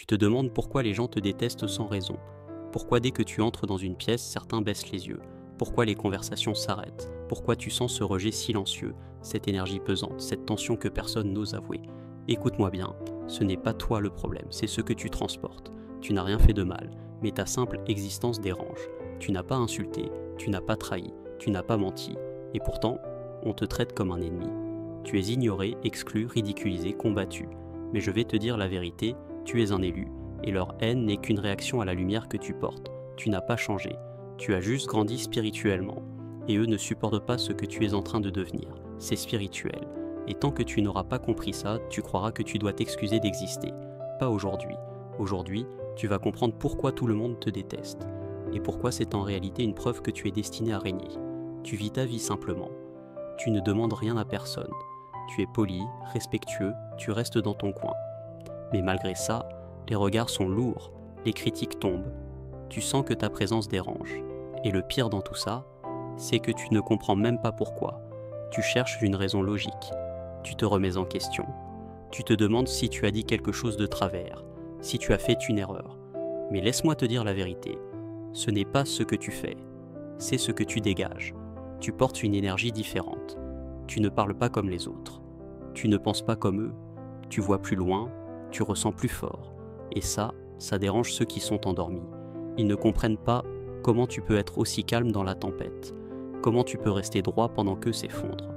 Tu te demandes pourquoi les gens te détestent sans raison. Pourquoi dès que tu entres dans une pièce, certains baissent les yeux. Pourquoi les conversations s'arrêtent. Pourquoi tu sens ce rejet silencieux, cette énergie pesante, cette tension que personne n'ose avouer. Écoute-moi bien, ce n'est pas toi le problème, c'est ce que tu transportes. Tu n'as rien fait de mal, mais ta simple existence dérange. Tu n'as pas insulté, tu n'as pas trahi, tu n'as pas menti. Et pourtant, on te traite comme un ennemi. Tu es ignoré, exclu, ridiculisé, combattu. Mais je vais te dire la vérité, tu es un élu, et leur haine n'est qu'une réaction à la lumière que tu portes. Tu n'as pas changé, tu as juste grandi spirituellement. Et eux ne supportent pas ce que tu es en train de devenir. C'est spirituel. Et tant que tu n'auras pas compris ça, tu croiras que tu dois t'excuser d'exister. Pas aujourd'hui. Aujourd'hui, tu vas comprendre pourquoi tout le monde te déteste. Et pourquoi c'est en réalité une preuve que tu es destiné à régner. Tu vis ta vie simplement. Tu ne demandes rien à personne. Tu es poli, respectueux, tu restes dans ton coin. Mais malgré ça, les regards sont lourds, les critiques tombent. Tu sens que ta présence dérange. Et le pire dans tout ça, c'est que tu ne comprends même pas pourquoi. Tu cherches une raison logique. Tu te remets en question. Tu te demandes si tu as dit quelque chose de travers, si tu as fait une erreur. Mais laisse-moi te dire la vérité. Ce n'est pas ce que tu fais, c'est ce que tu dégages. Tu portes une énergie différente. Tu ne parles pas comme les autres. Tu ne penses pas comme eux. Tu vois plus loin, tu ressens plus fort. Et ça dérange ceux qui sont endormis. Ils ne comprennent pas comment tu peux être aussi calme dans la tempête. Comment tu peux rester droit pendant qu'eux s'effondrent.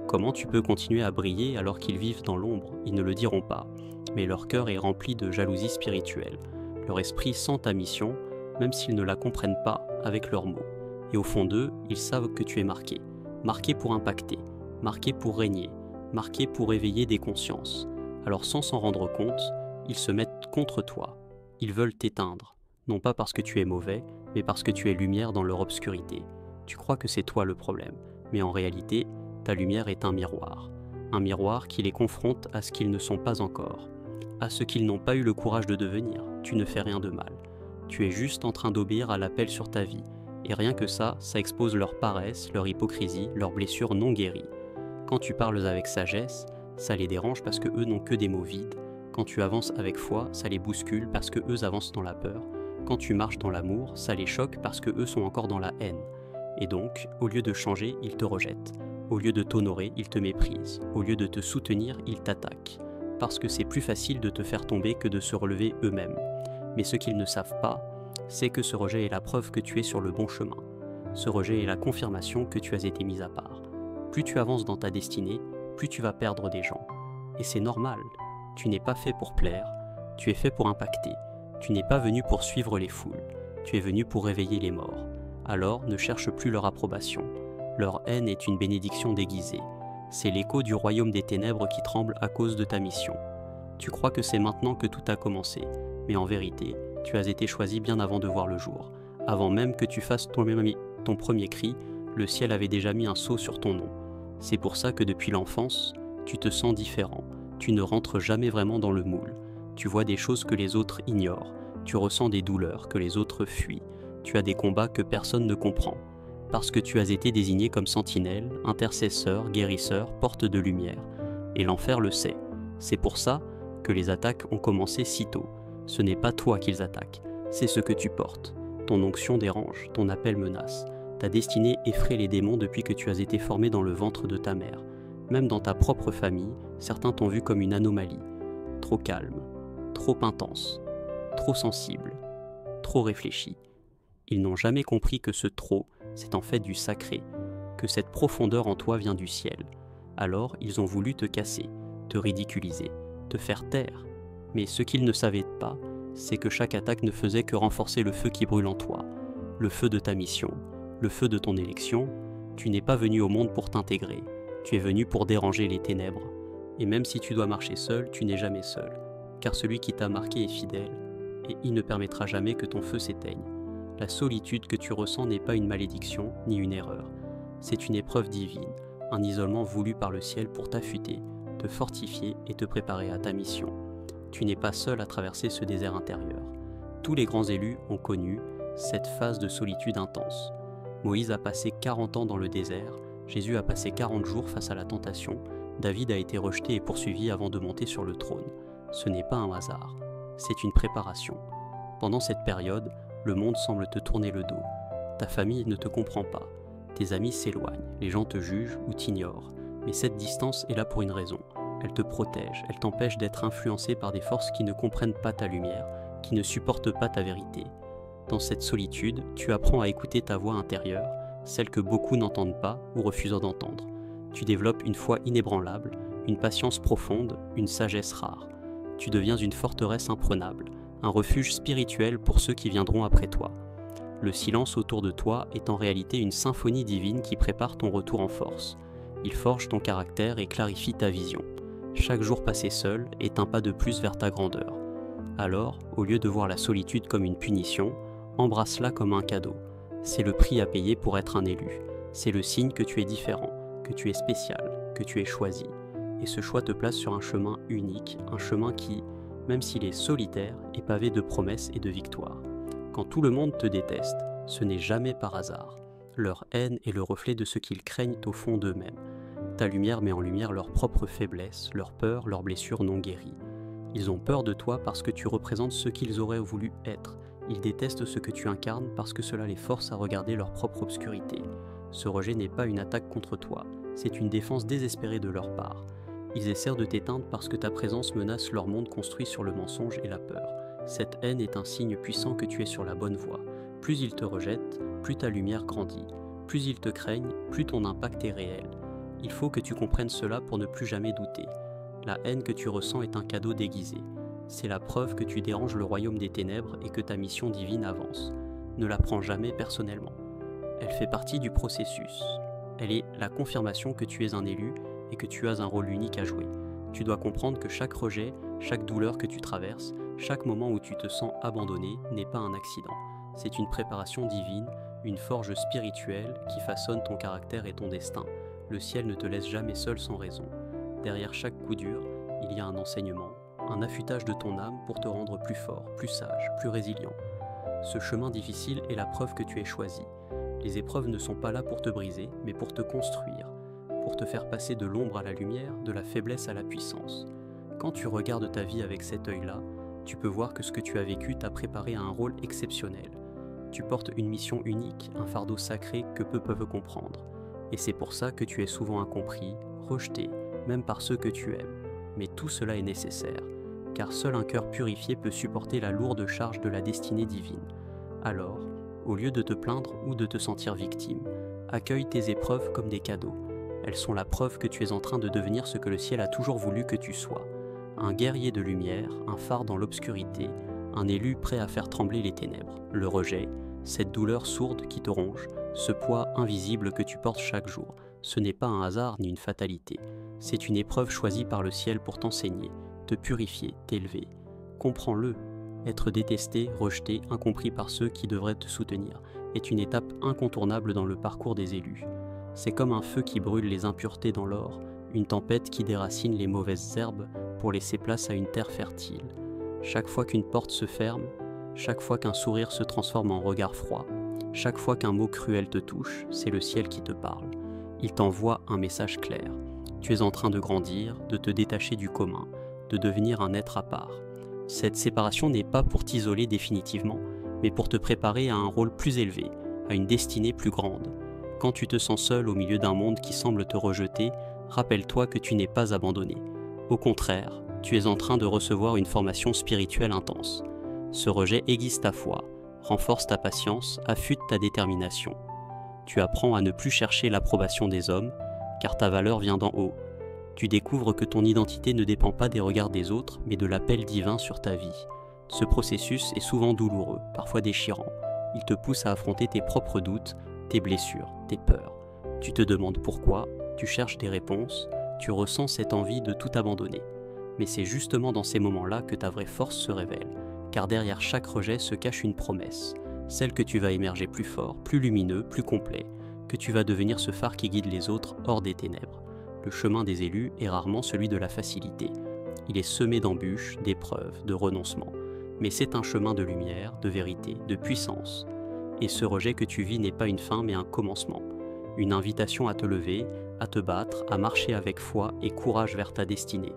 Comment tu peux continuer à briller alors qu'ils vivent dans l'ombre. Ils ne le diront pas, mais leur cœur est rempli de jalousie spirituelle. Leur esprit sent ta mission, même s'ils ne la comprennent pas avec leurs mots. Et au fond d'eux, ils savent que tu es marqué. Marqué pour impacter, marqué pour régner, marqué pour éveiller des consciences. Alors sans s'en rendre compte, ils se mettent contre toi. Ils veulent t'éteindre, non pas parce que tu es mauvais, mais parce que tu es lumière dans leur obscurité. Tu crois que c'est toi le problème, mais en réalité, ta lumière est un miroir qui les confronte à ce qu'ils ne sont pas encore, à ce qu'ils n'ont pas eu le courage de devenir. Tu ne fais rien de mal. Tu es juste en train d'obéir à l'appel sur ta vie, et rien que ça expose leur paresse, leur hypocrisie, leurs blessures non guéries. Quand tu parles avec sagesse, ça les dérange parce que eux n'ont que des mots vides. Quand tu avances avec foi, ça les bouscule parce que eux avancent dans la peur. Quand tu marches dans l'amour, ça les choque parce que eux sont encore dans la haine. Et donc, au lieu de changer, ils te rejettent. Au lieu de t'honorer, ils te méprisent. Au lieu de te soutenir, ils t'attaquent. Parce que c'est plus facile de te faire tomber que de se relever eux-mêmes. Mais ce qu'ils ne savent pas, c'est que ce rejet est la preuve que tu es sur le bon chemin. Ce rejet est la confirmation que tu as été mis à part. Plus tu avances dans ta destinée, plus tu vas perdre des gens. Et c'est normal. Tu n'es pas fait pour plaire, tu es fait pour impacter. Tu n'es pas venu pour suivre les foules, tu es venu pour réveiller les morts. Alors ne cherche plus leur approbation. Leur haine est une bénédiction déguisée. C'est l'écho du royaume des ténèbres qui tremble à cause de ta mission. Tu crois que c'est maintenant que tout a commencé, mais en vérité, tu as été choisi bien avant de voir le jour. Avant même que tu fasses ton premier cri, le ciel avait déjà mis un sceau sur ton nom. C'est pour ça que depuis l'enfance, tu te sens différent. Tu ne rentres jamais vraiment dans le moule. Tu vois des choses que les autres ignorent. Tu ressens des douleurs que les autres fuient. Tu as des combats que personne ne comprend. Parce que tu as été désigné comme sentinelle, intercesseur, guérisseur, porte de lumière. Et l'enfer le sait. C'est pour ça que les attaques ont commencé si tôt. Ce n'est pas toi qu'ils attaquent, c'est ce que tu portes. Ton onction dérange, ton appel menace. Ta destinée effraie les démons depuis que tu as été formé dans le ventre de ta mère. Même dans ta propre famille, certains t'ont vu comme une anomalie. Trop calme, trop intense, trop sensible, trop réfléchi. Ils n'ont jamais compris que ce trop, c'est en fait du sacré, que cette profondeur en toi vient du ciel. Alors ils ont voulu te casser, te ridiculiser, te faire taire. Mais ce qu'ils ne savaient pas, c'est que chaque attaque ne faisait que renforcer le feu qui brûle en toi, le feu de ta mission, le feu de ton élection. Tu n'es pas venu au monde pour t'intégrer, tu es venu pour déranger les ténèbres. Et même si tu dois marcher seul, tu n'es jamais seul, car celui qui t'a marqué est fidèle, et il ne permettra jamais que ton feu s'éteigne. La solitude que tu ressens n'est pas une malédiction ni une erreur, c'est une épreuve divine, un isolement voulu par le ciel pour t'affûter, te fortifier et te préparer à ta mission. Tu n'es pas seul à traverser ce désert intérieur. Tous les grands élus ont connu cette phase de solitude intense. Moïse a passé 40 ans dans le désert, Jésus a passé 40 jours face à la tentation, David a été rejeté et poursuivi avant de monter sur le trône. Ce n'est pas un hasard. c'est une préparation. Pendant cette période, le monde semble te tourner le dos. Ta famille ne te comprend pas. Tes amis s'éloignent, les gens te jugent ou t'ignorent. Mais cette distance est là pour une raison. Elle te protège, elle t'empêche d'être influencé par des forces qui ne comprennent pas ta lumière, qui ne supportent pas ta vérité. Dans cette solitude, tu apprends à écouter ta voix intérieure, celle que beaucoup n'entendent pas ou refusent d'entendre. Tu développes une foi inébranlable, une patience profonde, une sagesse rare. Tu deviens une forteresse imprenable, un refuge spirituel pour ceux qui viendront après toi. Le silence autour de toi est en réalité une symphonie divine qui prépare ton retour en force. Il forge ton caractère et clarifie ta vision. Chaque jour passé seul est un pas de plus vers ta grandeur. Alors, au lieu de voir la solitude comme une punition, embrasse-la comme un cadeau. C'est le prix à payer pour être un élu. C'est le signe que tu es différent, que tu es spécial, que tu es choisi. Et ce choix te place sur un chemin unique, un chemin qui, même s'il est solitaire, est pavé de promesses et de victoires. Quand tout le monde te déteste, ce n'est jamais par hasard. Leur haine est le reflet de ce qu'ils craignent au fond d'eux-mêmes. Ta lumière met en lumière leurs propres faiblesses, leurs peurs, leurs blessures non guéries. Ils ont peur de toi parce que tu représentes ce qu'ils auraient voulu être. Ils détestent ce que tu incarnes parce que cela les force à regarder leur propre obscurité. Ce rejet n'est pas une attaque contre toi, c'est une défense désespérée de leur part. Ils essaient de t'éteindre parce que ta présence menace leur monde construit sur le mensonge et la peur. Cette haine est un signe puissant que tu es sur la bonne voie. Plus ils te rejettent, plus ta lumière grandit. Plus ils te craignent, plus ton impact est réel. Il faut que tu comprennes cela pour ne plus jamais douter. La haine que tu ressens est un cadeau déguisé. C'est la preuve que tu déranges le royaume des ténèbres et que ta mission divine avance. Ne la prends jamais personnellement. Elle fait partie du processus. Elle est la confirmation que tu es un élu et que tu as un rôle unique à jouer. Tu dois comprendre que chaque rejet, chaque douleur que tu traverses, chaque moment où tu te sens abandonné n'est pas un accident. C'est une préparation divine, une forge spirituelle qui façonne ton caractère et ton destin. Le ciel ne te laisse jamais seul sans raison. Derrière chaque coup dur, il y a un enseignement, un affûtage de ton âme pour te rendre plus fort, plus sage, plus résilient. Ce chemin difficile est la preuve que tu es choisi. Les épreuves ne sont pas là pour te briser, mais pour te construire, pour te faire passer de l'ombre à la lumière, de la faiblesse à la puissance. Quand tu regardes ta vie avec cet œil-là, tu peux voir que ce que tu as vécu t'a préparé à un rôle exceptionnel. Tu portes une mission unique, un fardeau sacré que peu peuvent comprendre. Et c'est pour ça que tu es souvent incompris, rejeté, même par ceux que tu aimes. Mais tout cela est nécessaire, car seul un cœur purifié peut supporter la lourde charge de la destinée divine. Alors, au lieu de te plaindre ou de te sentir victime, accueille tes épreuves comme des cadeaux. Elles sont la preuve que tu es en train de devenir ce que le ciel a toujours voulu que tu sois. Un guerrier de lumière, un phare dans l'obscurité, un élu prêt à faire trembler les ténèbres. Le rejet, cette douleur sourde qui te ronge, ce poids invisible que tu portes chaque jour, ce n'est pas un hasard ni une fatalité. C'est une épreuve choisie par le ciel pour t'enseigner, te purifier, t'élever. Comprends-le. Être détesté, rejeté, incompris par ceux qui devraient te soutenir est une étape incontournable dans le parcours des élus. C'est comme un feu qui brûle les impuretés dans l'or, une tempête qui déracine les mauvaises herbes pour laisser place à une terre fertile. Chaque fois qu'une porte se ferme, chaque fois qu'un sourire se transforme en regard froid, chaque fois qu'un mot cruel te touche, c'est le ciel qui te parle. Il t'envoie un message clair. Tu es en train de grandir, de te détacher du commun, de devenir un être à part. Cette séparation n'est pas pour t'isoler définitivement, mais pour te préparer à un rôle plus élevé, à une destinée plus grande. Quand tu te sens seul au milieu d'un monde qui semble te rejeter, rappelle-toi que tu n'es pas abandonné. Au contraire, tu es en train de recevoir une formation spirituelle intense. Ce rejet aiguise ta foi, renforce ta patience, affûte ta détermination. Tu apprends à ne plus chercher l'approbation des hommes, car ta valeur vient d'en haut. Tu découvres que ton identité ne dépend pas des regards des autres, mais de l'appel divin sur ta vie. Ce processus est souvent douloureux, parfois déchirant. Il te pousse à affronter tes propres doutes, tes blessures, tes peurs. Tu te demandes pourquoi, tu cherches des réponses, tu ressens cette envie de tout abandonner. Mais c'est justement dans ces moments-là que ta vraie force se révèle, car derrière chaque rejet se cache une promesse, celle que tu vas émerger plus fort, plus lumineux, plus complet, que tu vas devenir ce phare qui guide les autres hors des ténèbres. Le chemin des élus est rarement celui de la facilité. Il est semé d'embûches, d'épreuves, de renoncements. Mais c'est un chemin de lumière, de vérité, de puissance. Et ce rejet que tu vis n'est pas une fin mais un commencement. Une invitation à te lever, à te battre, à marcher avec foi et courage vers ta destinée.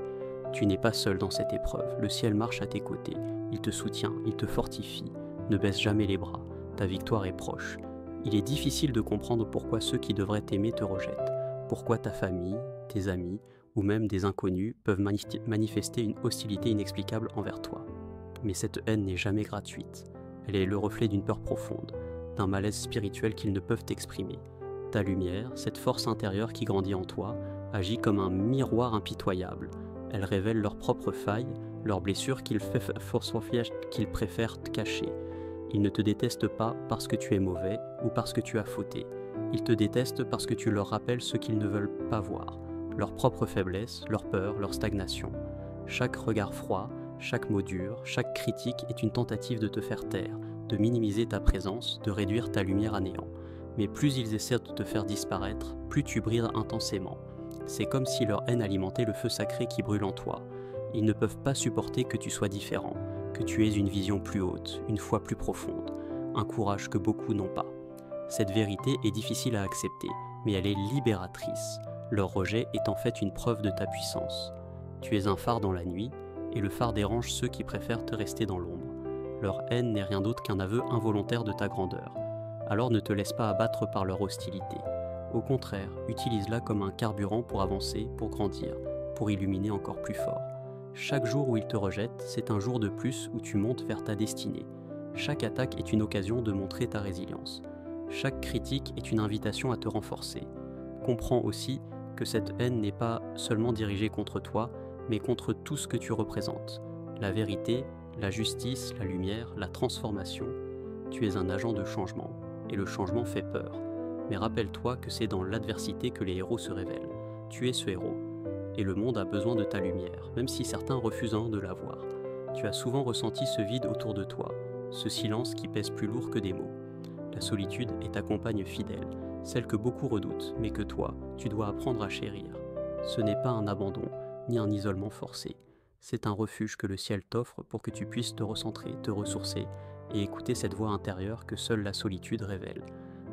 Tu n'es pas seul dans cette épreuve, le ciel marche à tes côtés. Il te soutient, il te fortifie. Ne baisse jamais les bras, ta victoire est proche. Il est difficile de comprendre pourquoi ceux qui devraient t'aimer te rejettent, pourquoi ta famille, tes amis ou même des inconnus peuvent manifester une hostilité inexplicable envers toi. Mais cette haine n'est jamais gratuite. Elle est le reflet d'une peur profonde, d'un malaise spirituel qu'ils ne peuvent exprimer. Ta lumière, cette force intérieure qui grandit en toi, agit comme un miroir impitoyable. Elle révèle leurs propres failles, leurs blessures qu'ils préfèrent cacher. Ils ne te détestent pas parce que tu es mauvais ou parce que tu as fauté. Ils te détestent parce que tu leur rappelles ce qu'ils ne veulent pas voir, leurs propres faiblesses, leurs peurs, leur stagnation. Chaque regard froid, chaque mot dur, chaque critique est une tentative de te faire taire, de minimiser ta présence, de réduire ta lumière à néant. Mais plus ils essaient de te faire disparaître, plus tu brilles intensément. C'est comme si leur haine alimentait le feu sacré qui brûle en toi. Ils ne peuvent pas supporter que tu sois différent, que tu aies une vision plus haute, une foi plus profonde, un courage que beaucoup n'ont pas. Cette vérité est difficile à accepter, mais elle est libératrice. Leur rejet est en fait une preuve de ta puissance. Tu es un phare dans la nuit, et le phare dérange ceux qui préfèrent te rester dans l'ombre. Leur haine n'est rien d'autre qu'un aveu involontaire de ta grandeur. Alors ne te laisse pas abattre par leur hostilité. Au contraire, utilise-la comme un carburant pour avancer, pour grandir, pour illuminer encore plus fort. Chaque jour où ils te rejettent, c'est un jour de plus où tu montes vers ta destinée. Chaque attaque est une occasion de montrer ta résilience. Chaque critique est une invitation à te renforcer. Comprends aussi que cette haine n'est pas seulement dirigée contre toi, mais contre tout ce que tu représentes. La vérité, la justice, la lumière, la transformation. Tu es un agent de changement, et le changement fait peur. Mais rappelle-toi que c'est dans l'adversité que les héros se révèlent. Tu es ce héros, et le monde a besoin de ta lumière, même si certains refusent de la voir. Tu as souvent ressenti ce vide autour de toi, ce silence qui pèse plus lourd que des mots. La solitude est ta compagne fidèle, celle que beaucoup redoutent, mais que toi, tu dois apprendre à chérir. Ce n'est pas un abandon, ni un isolement forcé. C'est un refuge que le ciel t'offre pour que tu puisses te recentrer, te ressourcer et écouter cette voix intérieure que seule la solitude révèle.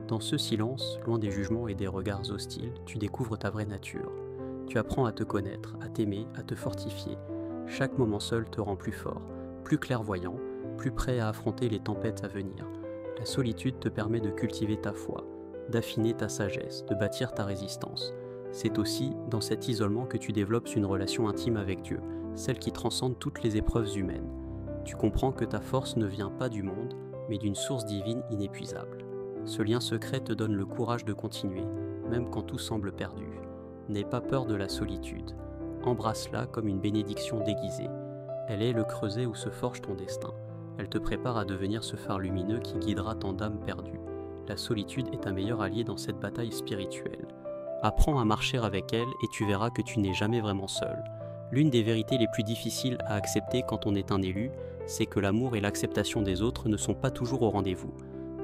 Dans ce silence, loin des jugements et des regards hostiles, tu découvres ta vraie nature. Tu apprends à te connaître, à t'aimer, à te fortifier. Chaque moment seul te rend plus fort, plus clairvoyant, plus prêt à affronter les tempêtes à venir. La solitude te permet de cultiver ta foi, d'affiner ta sagesse, de bâtir ta résistance. C'est aussi dans cet isolement que tu développes une relation intime avec Dieu, celle qui transcende toutes les épreuves humaines. Tu comprends que ta force ne vient pas du monde, mais d'une source divine inépuisable. Ce lien secret te donne le courage de continuer, même quand tout semble perdu. N'aie pas peur de la solitude. Embrasse-la comme une bénédiction déguisée. Elle est le creuset où se forge ton destin. Elle te prépare à devenir ce phare lumineux qui guidera tant d'âmes perdues. La solitude est un meilleur allié dans cette bataille spirituelle. Apprends à marcher avec elle et tu verras que tu n'es jamais vraiment seul. L'une des vérités les plus difficiles à accepter quand on est un élu, c'est que l'amour et l'acceptation des autres ne sont pas toujours au rendez-vous.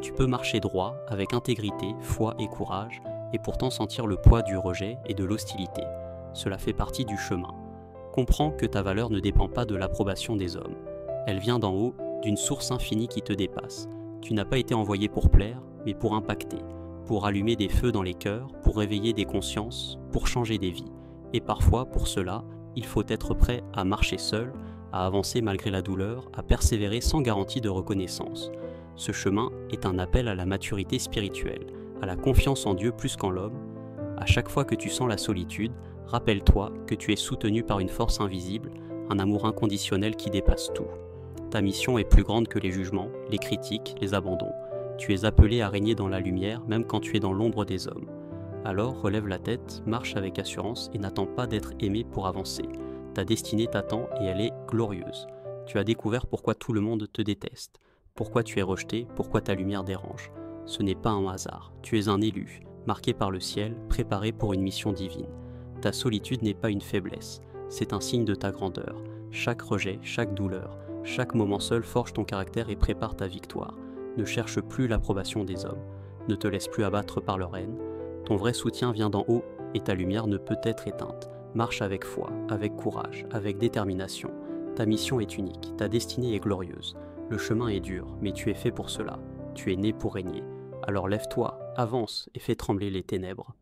Tu peux marcher droit, avec intégrité, foi et courage, et pourtant sentir le poids du rejet et de l'hostilité. Cela fait partie du chemin. Comprends que ta valeur ne dépend pas de l'approbation des hommes. Elle vient d'en haut, d'une source infinie qui te dépasse. Tu n'as pas été envoyé pour plaire, mais pour impacter, pour allumer des feux dans les cœurs, pour réveiller des consciences, pour changer des vies. Et parfois, pour cela, il faut être prêt à marcher seul, à avancer malgré la douleur, à persévérer sans garantie de reconnaissance. Ce chemin est un appel à la maturité spirituelle, à la confiance en Dieu plus qu'en l'homme. À chaque fois que tu sens la solitude, rappelle-toi que tu es soutenu par une force invisible, un amour inconditionnel qui dépasse tout. Ta mission est plus grande que les jugements, les critiques, les abandons. Tu es appelé à régner dans la lumière même quand tu es dans l'ombre des hommes. Alors relève la tête, marche avec assurance et n'attends pas d'être aimé pour avancer. Ta destinée t'attend et elle est glorieuse. Tu as découvert pourquoi tout le monde te déteste, pourquoi tu es rejeté, pourquoi ta lumière dérange. Ce n'est pas un hasard, tu es un élu, marqué par le ciel, préparé pour une mission divine. Ta solitude n'est pas une faiblesse, c'est un signe de ta grandeur. Chaque rejet, chaque douleur, chaque moment seul forge ton caractère et prépare ta victoire. Ne cherche plus l'approbation des hommes, ne te laisse plus abattre par leur haine. Ton vrai soutien vient d'en haut et ta lumière ne peut être éteinte. Marche avec foi, avec courage, avec détermination. Ta mission est unique, ta destinée est glorieuse. Le chemin est dur, mais tu es fait pour cela. Tu es né pour régner. Alors lève-toi, avance et fais trembler les ténèbres.